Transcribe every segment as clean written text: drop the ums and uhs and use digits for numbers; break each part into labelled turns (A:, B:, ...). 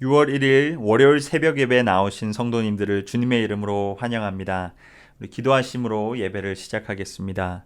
A: 6월 1일 월요일 새벽 예배에 나오신 성도님들을 주님의 이름으로 환영합니다. 우리 기도하심으로 예배를 시작하겠습니다.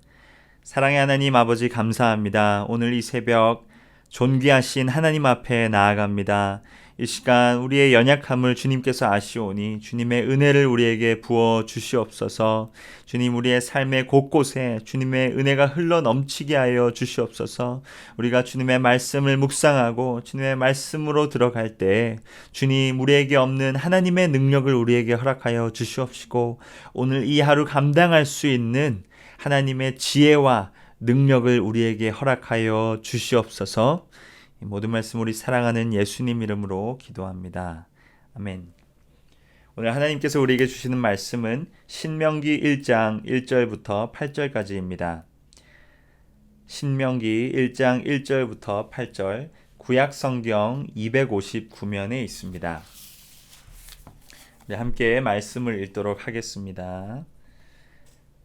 A: 사랑의 하나님 아버지 감사합니다. 오늘 이 새벽 존귀하신 하나님 앞에 나아갑니다. 이 시간 우리의 연약함을 주님께서 아시오니 주님의 은혜를 우리에게 부어 주시옵소서. 주님, 우리의 삶의 곳곳에 주님의 은혜가 흘러 넘치게 하여 주시옵소서. 우리가 주님의 말씀을 묵상하고 주님의 말씀으로 들어갈 때 주님, 우리에게 없는 하나님의 능력을 우리에게 허락하여 주시옵시고, 오늘 이 하루 감당할 수 있는 하나님의 지혜와 능력을 우리에게 허락하여 주시옵소서. 이 모든 말씀 우리 사랑하는 예수님 이름으로 기도합니다. 아멘. 오늘 하나님께서 우리에게 주시는 말씀은 신명기 1장 1절부터 8절까지입니다. 신명기 1장 1절부터 8절, 구약 성경 259면에 있습니다. 네, 함께 말씀을 읽도록 하겠습니다.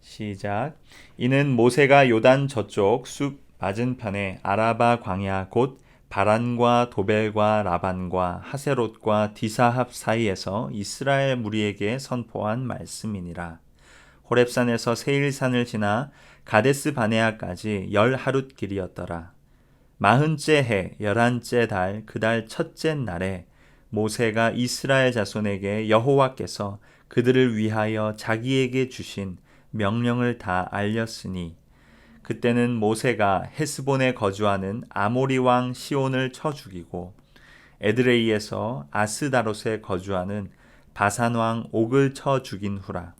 A: 시작. 이는 모세가 요단 저쪽 숲 맞은편에 아라바 광야 곧 바란과 도벨과 라반과 하세롯과 디사합 사이에서 이스라엘 무리에게 선포한 말씀이니라. 호렙산에서 세일산을 지나 가데스 바네아까지 10하룻 길이었더라. 40째 해 11째 달 그 달 첫째 날에 모세가 이스라엘 자손에게 여호와께서 그들을 위하여 자기에게 주신 명령을 다 알렸으니, 그때는 모세가 헤스본에 거주하는 아모리 왕 시온을 쳐 죽이고 에드레이에서 아스다롯에 거주하는 바산 왕 옥을 쳐 죽인 후라.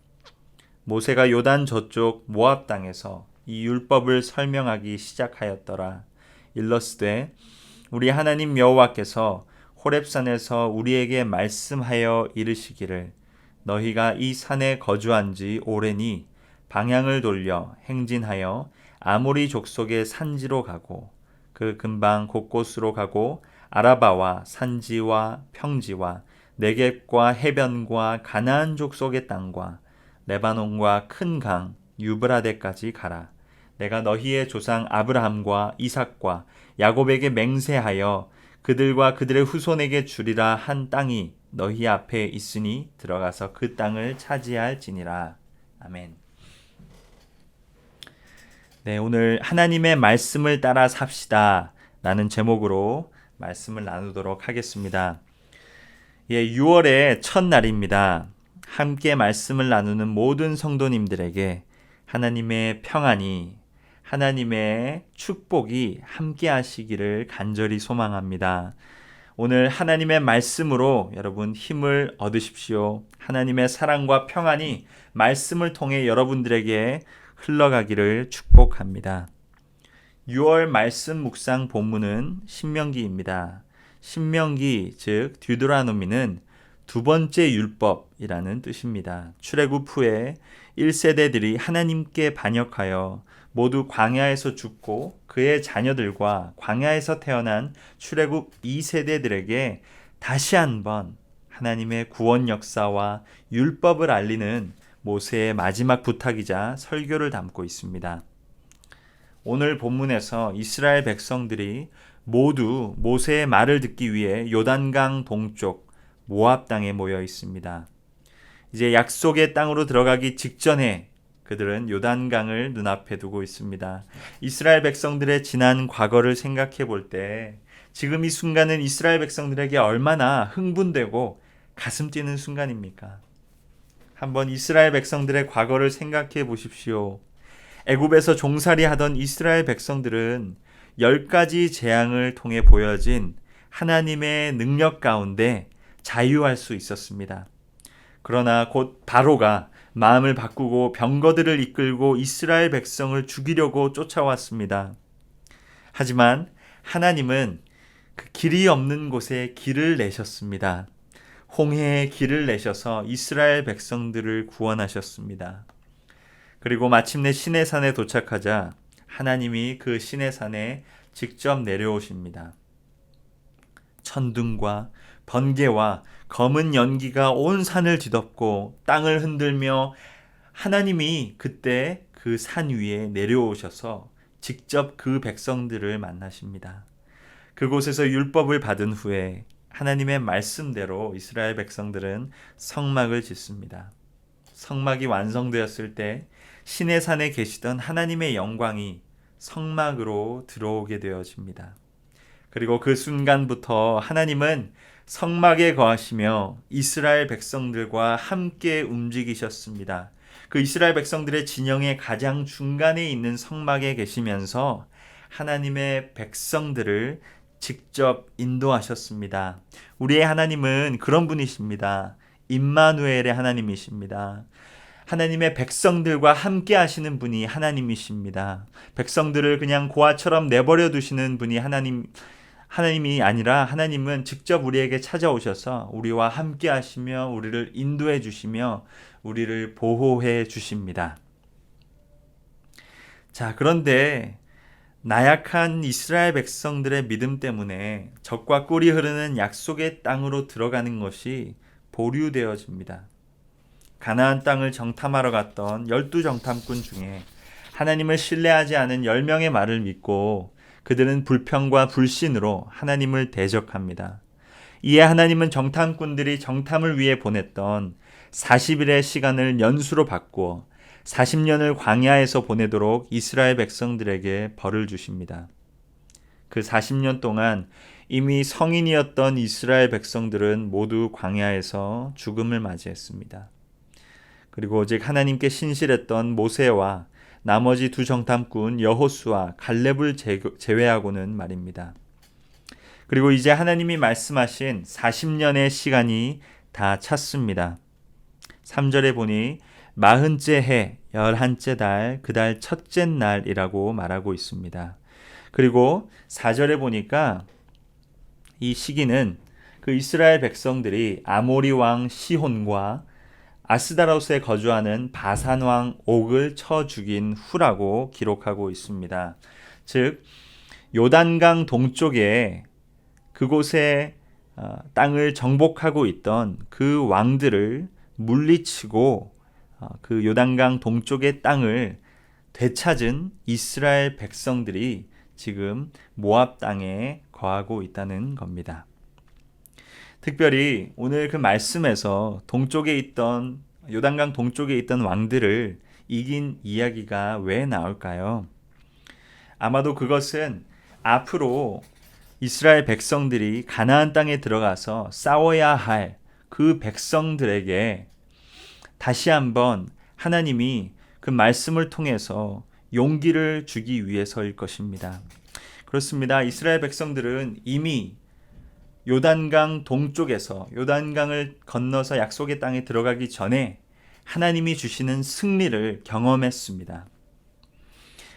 A: 모세가 요단 저쪽 모압 땅에서 이 율법을 설명하기 시작하였더라. 일러스되, 우리 하나님 여호와께서 호렙산에서 우리에게 말씀하여 이르시기를, 너희가 이 산에 거주한 지 오래니 방향을 돌려 행진하여 아모리 족속의 산지로 가고 그 근방 곳곳으로 가고 아라바와 산지와 평지와 네겝과 해변과 가나안 족속의 땅과 레바논과 큰 강 유브라데까지 가라. 내가 너희의 조상 아브라함과 이삭과 야곱에게 맹세하여 그들과 그들의 후손에게 주리라 한 땅이 너희 앞에 있으니 들어가서 그 땅을 차지할지니라. 아멘. 네, 오늘 하나님의 말씀을 따라 삽시다 라는 제목으로 말씀을 나누도록 하겠습니다. 6월의 첫날입니다. 함께 말씀을 나누는 모든 성도님들에게 하나님의 평안이, 하나님의 축복이 함께 하시기를 간절히 소망합니다. 오늘 하나님의 말씀으로 여러분 힘을 얻으십시오. 하나님의 사랑과 평안이 말씀을 통해 여러분들에게 흘러가기를 축복합니다. 6월 말씀 묵상 본문은 신명기입니다. 신명기, 즉 듀드라노미는 두 번째 율법이라는 뜻입니다. 출애굽 후에 1세대들이 하나님께 반역하여 모두 광야에서 죽고 그의 자녀들과 광야에서 태어난 출애굽 2세대들에게 다시 한번 하나님의 구원 역사와 율법을 알리는 모세의 마지막 부탁이자 설교를 담고 있습니다. 오늘 본문에서 이스라엘 백성들이 모두 모세의 말을 듣기 위해 요단강 동쪽 모압 땅에 모여 있습니다. 이제 약속의 땅으로 들어가기 직전에 그들은 요단강을 눈앞에 두고 있습니다. 이스라엘 백성들의 지난 과거를 생각해 볼 때 지금 이 순간은 이스라엘 백성들에게 얼마나 흥분되고 가슴 뛰는 순간입니까? 한번 이스라엘 백성들의 과거를 생각해 보십시오. 애굽에서 종살이 하던 이스라엘 백성들은 10가지 재앙을 통해 보여진 하나님의 능력 가운데 자유할 수 있었습니다. 그러나 곧 바로가 마음을 바꾸고 병거들을 이끌고 이스라엘 백성을 죽이려고 쫓아왔습니다. 하지만 하나님은 그 길이 없는 곳에 길을 내셨습니다. 홍해의 길을 내셔서 이스라엘 백성들을 구원하셨습니다. 그리고 마침내 시내산에 도착하자 하나님이 그 시내산에 직접 내려오십니다. 천둥과 번개와 검은 연기가 온 산을 뒤덮고 땅을 흔들며 하나님이 그때 그 산 위에 내려오셔서 직접 그 백성들을 만나십니다. 그곳에서 율법을 받은 후에 하나님의 말씀대로 이스라엘 백성들은 성막을 짓습니다. 성막이 완성되었을 때 시내 산에 계시던 하나님의 영광이 성막으로 들어오게 되어집니다. 그리고 그 순간부터 하나님은 성막에 거하시며 이스라엘 백성들과 함께 움직이셨습니다. 그 이스라엘 백성들의 진영의 가장 중간에 있는 성막에 계시면서 하나님의 백성들을 직접 인도하셨습니다. 우리의 하나님은 그런 분이십니다. 임마누엘의 하나님이십니다. 하나님의 백성들과 함께 하시는 분이 하나님이십니다. 백성들을 그냥 고아처럼 내버려 두시는 분이 하나님이 아니라 하나님은 직접 우리에게 찾아오셔서 우리와 함께 하시며 우리를 인도해 주시며 우리를 보호해 주십니다. 자, 그런데 나약한 이스라엘 백성들의 믿음 때문에 젖과 꿀이 흐르는 약속의 땅으로 들어가는 것이 보류되어집니다. 가나안 땅을 정탐하러 갔던 12정탐꾼 중에 하나님을 신뢰하지 않은 10명의 말을 믿고 그들은 불평과 불신으로 하나님을 대적합니다. 이에 하나님은 정탐꾼들이 정탐을 위해 보냈던 40일의 시간을 연수로 바꾸어 40년을 광야에서 보내도록 이스라엘 백성들에게 벌을 주십니다. 그 40년 동안 이미 성인이었던 이스라엘 백성들은 모두 광야에서 죽음을 맞이했습니다. 그리고 오직 하나님께 신실했던 모세와 나머지 두 정탐꾼 여호수아, 갈렙을 제외하고는 말입니다. 그리고 이제 하나님이 말씀하신 40년의 시간이 다 찼습니다. 3절에 보니 40째 해, 11째 달, 그 달 첫째 날이라고 말하고 있습니다. 그리고 4절에 보니까 이 시기는 그 이스라엘 백성들이 아모리 왕 시혼과 아스다롯에 거주하는 바산 왕 옥을 쳐 죽인 후라고 기록하고 있습니다. 즉 요단강 동쪽에 그곳에 땅을 정복하고 있던 그 왕들을 물리치고 그 요단강 동쪽의 땅을 되찾은 이스라엘 백성들이 지금 모압 땅에 거하고 있다는 겁니다. 특별히 오늘 그 말씀에서 동쪽에 있던 요단강 동쪽에 있던 왕들을 이긴 이야기가 왜 나올까요? 아마도 그것은 앞으로 이스라엘 백성들이 가나안 땅에 들어가서 싸워야 할 그 백성들에게 다시 한번 하나님이 그 말씀을 통해서 용기를 주기 위해서일 것입니다. 그렇습니다. 이스라엘 백성들은 이미 요단강 동쪽에서 요단강을 건너서 약속의 땅에 들어가기 전에 하나님이 주시는 승리를 경험했습니다.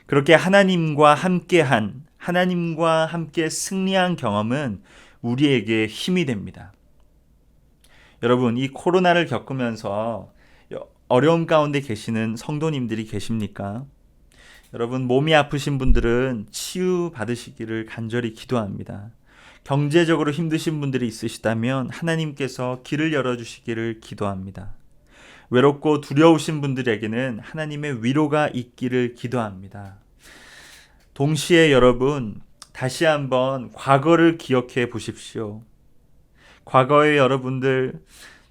A: 그렇게 하나님과 함께 승리한 경험은 우리에게 힘이 됩니다. 여러분, 이 코로나를 겪으면서 어려움 가운데 계시는 성도님들이 계십니까? 여러분, 몸이 아프신 분들은 치유 받으시기를 간절히 기도합니다. 경제적으로 힘드신 분들이 있으시다면 하나님께서 길을 열어주시기를 기도합니다. 외롭고 두려우신 분들에게는 하나님의 위로가 있기를 기도합니다. 동시에 여러분, 다시 한번 과거를 기억해 보십시오. 과거에 여러분들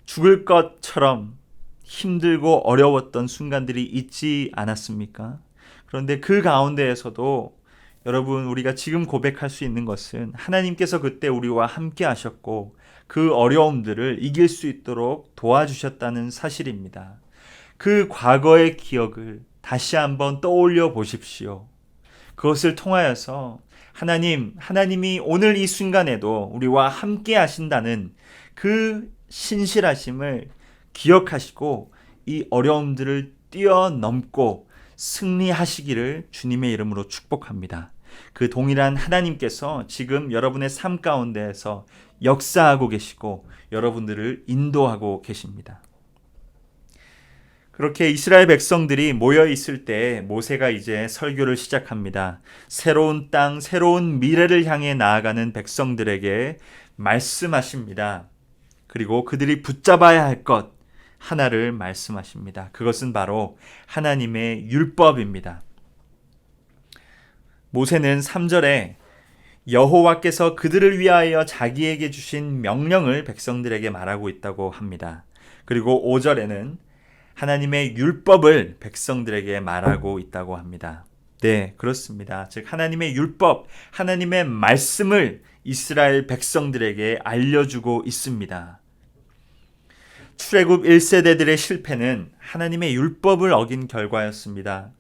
A: 죽을 것처럼 힘들고 어려웠던 순간들이 있지 않았습니까? 그런데 그 가운데에서도 여러분, 우리가 지금 고백할 수 있는 것은 하나님께서 그때 우리와 함께 하셨고 그 어려움들을 이길 수 있도록 도와주셨다는 사실입니다. 그 과거의 기억을 다시 한번 떠올려 보십시오. 그것을 통하여서 하나님이 오늘 이 순간에도 우리와 함께 하신다는 그 신실하심을 기억하시고 이 어려움들을 뛰어넘고 승리하시기를 주님의 이름으로 축복합니다. 그 동일한 하나님께서 지금 여러분의 삶 가운데에서 역사하고 계시고 여러분들을 인도하고 계십니다. 그렇게 이스라엘 백성들이 모여 있을 때 모세가 이제 설교를 시작합니다. 새로운 땅, 새로운 미래를 향해 나아가는 백성들에게 말씀하십니다. 그리고 그들이 붙잡아야 할 것 하나를 말씀하십니다. 그것은 바로 하나님의 율법입니다. 모세는 3절에 여호와께서 그들을 위하여 자기에게 주신 명령을 백성들에게 말하고 있다고 합니다. 그리고 5절에는 하나님의 율법을 백성들에게 말하고 있다고 합니다. 네, 그렇습니다. 즉 하나님의 율법, 하나님의 말씀을 이스라엘 백성들에게 알려주고 있습니다. 출애굽 1세대들의 실패는 하나님의 율법을 어긴 결과였습니다.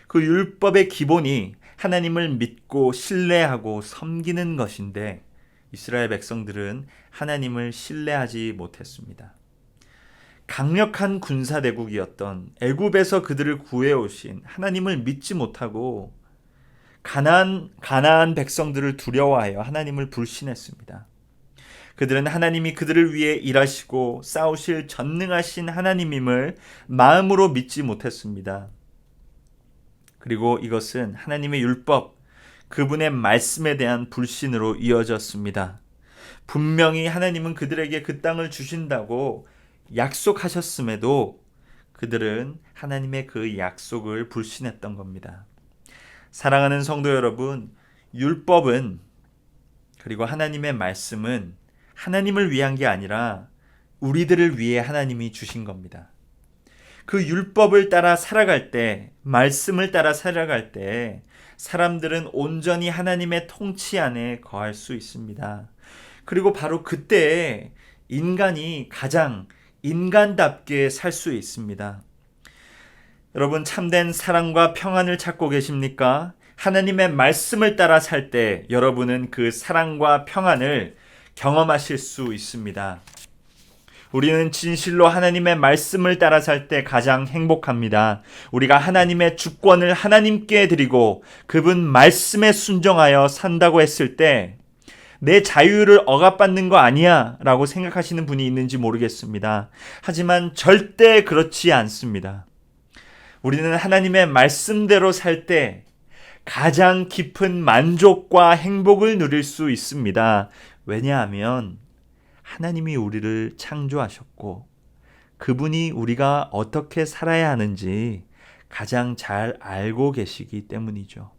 A: 그 율법의 기본이 하나님을 믿고 신뢰하고 섬기는 것인데 이스라엘 백성들은 하나님을 신뢰하지 못했습니다. 강력한 군사대국이었던 애굽에서 그들을 구해오신 하나님을 믿지 못하고 가나안 백성들을 두려워하여 하나님을 불신했습니다. 그들은 하나님이 그들을 위해 일하시고 싸우실 전능하신 하나님임을 마음으로 믿지 못했습니다. 그리고 이것은 하나님의 율법, 그분의 말씀에 대한 불신으로 이어졌습니다. 분명히 하나님은 그들에게 그 땅을 주신다고 약속하셨음에도 그들은 하나님의 그 약속을 불신했던 겁니다. 사랑하는 성도 여러분, 율법은 그리고 하나님의 말씀은 하나님을 위한 게 아니라 우리들을 위해 하나님이 주신 겁니다. 그 율법을 따라 살아갈 때, 말씀을 따라 살아갈 때 사람들은 온전히 하나님의 통치 안에 거할 수 있습니다. 그리고 바로 그때 인간이 가장 인간답게 살 수 있습니다. 여러분, 참된 사랑과 평안을 찾고 계십니까? 하나님의 말씀을 따라 살 때 여러분은 그 사랑과 평안을 경험하실 수 있습니다. 우리는 진실로 하나님의 말씀을 따라 살 때 가장 행복합니다. 우리가 하나님의 주권을 하나님께 드리고 그분 말씀에 순종하여 산다고 했을 때 내 자유를 억압받는 거 아니야 라고 생각하시는 분이 있는지 모르겠습니다. 하지만 절대 그렇지 않습니다. 우리는 하나님의 말씀대로 살 때 가장 깊은 만족과 행복을 누릴 수 있습니다. 왜냐하면 하나님이 우리를 창조하셨고 그분이 우리가 어떻게 살아야 하는지 가장 잘 알고 계시기 때문이죠.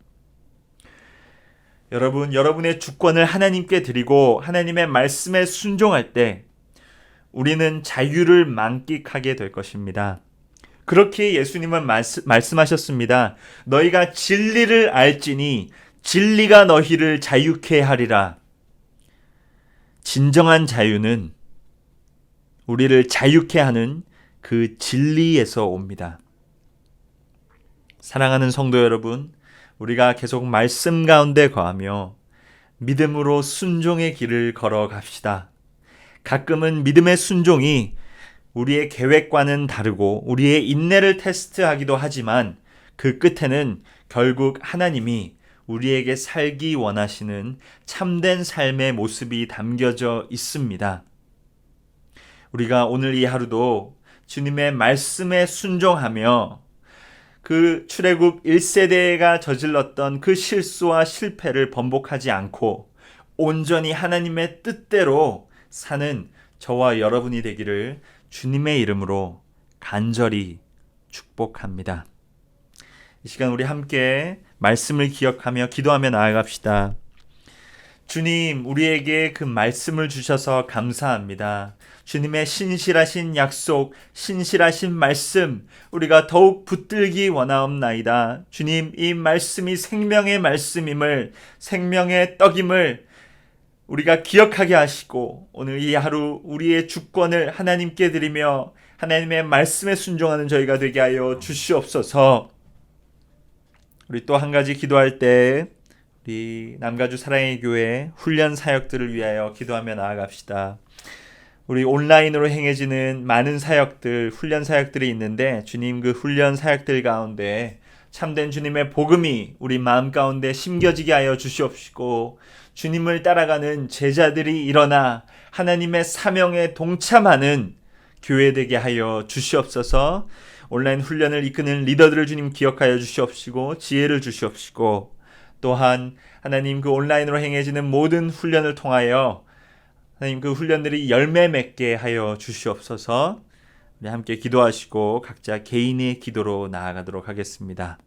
A: 여러분, 여러분의 주권을 하나님께 드리고 하나님의 말씀에 순종할 때 우리는 자유를 만끽하게 될 것입니다. 그렇게 예수님은 말씀하셨습니다. 너희가 진리를 알지니 진리가 너희를 자유케 하리라. 진정한 자유는 우리를 자유케 하는 그 진리에서 옵니다. 사랑하는 성도 여러분, 우리가 계속 말씀 가운데 거하며 믿음으로 순종의 길을 걸어갑시다. 가끔은 믿음의 순종이 우리의 계획과는 다르고 우리의 인내를 테스트하기도 하지만 그 끝에는 결국 하나님이 우리에게 살기 원하시는 참된 삶의 모습이 담겨져 있습니다. 우리가 오늘 이 하루도 주님의 말씀에 순종하며 그 출애굽 1세대가 저질렀던 그 실수와 실패를 번복하지 않고 온전히 하나님의 뜻대로 사는 저와 여러분이 되기를 주님의 이름으로 간절히 축복합니다. 이 시간 우리 함께 말씀을 기억하며 기도하며 나아갑시다. 주님, 우리에게 그 말씀을 주셔서 감사합니다. 주님의 신실하신 약속, 신실하신 말씀, 우리가 더욱 붙들기 원하옵나이다. 주님, 이 말씀이 생명의 말씀임을, 생명의 떡임을 우리가 기억하게 하시고 오늘 이 하루 우리의 주권을 하나님께 드리며 하나님의 말씀에 순종하는 저희가 되게 하여 주시옵소서. 우리 또 한 가지 기도할 때 우리 남가주 사랑의 교회 훈련 사역들을 위하여 기도하며 나아갑시다. 우리 온라인으로 행해지는 많은 사역들, 훈련 사역들이 있는데 주님 그 훈련 사역들 가운데 참된 주님의 복음이 우리 마음 가운데 심겨지게 하여 주시옵시고 주님을 따라가는 제자들이 일어나 하나님의 사명에 동참하는 교회 되게 하여 주시옵소서. 온라인 훈련을 이끄는 리더들을 주님 기억하여 주시옵시고 지혜를 주시옵시고 또한 하나님 그 온라인으로 행해지는 모든 훈련을 통하여 하나님 그 훈련들이 열매 맺게 하여 주시옵소서. 우리 함께 기도하시고 각자 개인의 기도로 나아가도록 하겠습니다.